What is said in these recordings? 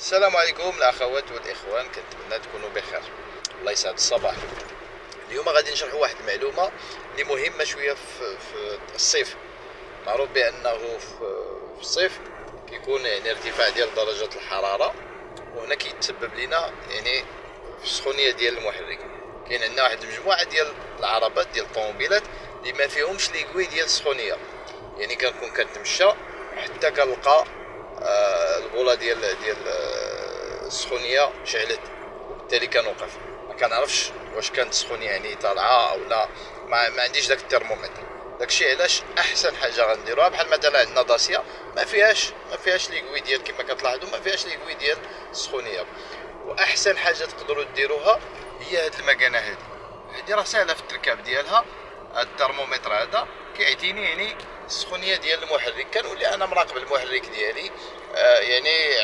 السلام عليكم الاخوات والاخوان، كنتمنى تكونوا بخير. الله يسعد الصباح. اليوم غادي نشرحوا واحد المعلومه اللي مهمه شويه في الصيف. معروف بانه في الصيف كيكون ارتفاع ديال درجات الحراره، وهنا كيتسبب لنا في السخونيه ديال المحرك. كاين عندنا واحد المجموعه ديال العربات ديال الطوموبيلات اللي ما فيهمش ليكوي ديال السخونيه، كنكون كنتمشى حتى كنلقى البوله ديال السخونيه شعلت، وبالتالي كنوقف ما كنعرفش واش كانت السخونيه طالعه او لا. ما عنديش داك الترمومتر. داكشي علاش احسن حاجه غنديروها، بحال مثلا عندنا داسيا ما فيهاش ليكوي ديال كما كتلاحظوا، ما فيهاش ليكوي ديال السخونيه. واحسن حاجه تقدروا ديروها هي هاد المكانه هادي راه سهله في التركاب ديالها. هاد الترمومتر هذا كيعطيني السخونيه ديال المحرك. كنولي انا مراقب المحرك ديالي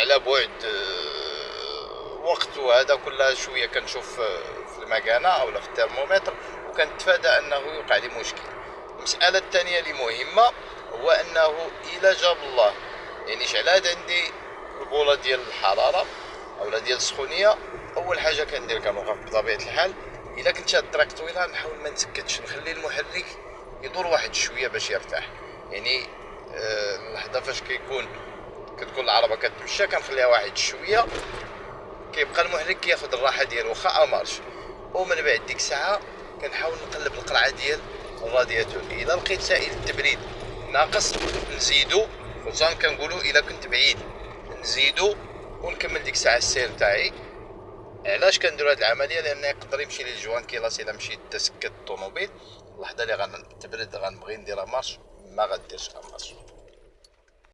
على بعد وقت، وهذا كل شويه كنشوف في المكانه او في الترمومتر، وكنتفادى انه يوقع لي مشكل. المساله الثانيه اللي مهمه هو انه الى جاب الله شعلات عندي البوله ديال الحراره او ديال السخونيه، اول حاجه كندير كنوقف بطبيعه الحال. الا كنت شاد الطريق طويله نحاول ما نسكتش، نخلي المحرك يدور واحد شويه باش يرتاح. اللحظه فاش كتكون العربه كتمشى كنخليها واحد شويه، كيبقى المحرك كياخذ الراحه ديالو واخا امارش. ومن بعد ديك الساعه كنحاول نقلب القرعه ديال الرادياتور. الا لقيت سائل التبريد ناقص نزيدو، خصوصا كنقولوا الا كنت بعيد نزيدو ونكمل ديك الساعه السير تاعي. علاش كنديروا هذه العمليه؟ لان يقدر يمشي لي الجوان كيلاص الا مشيت تسكت الطوموبيل، اللحظه اللي غنتبرد غنبغي ندير مارش ما غديرش مارش.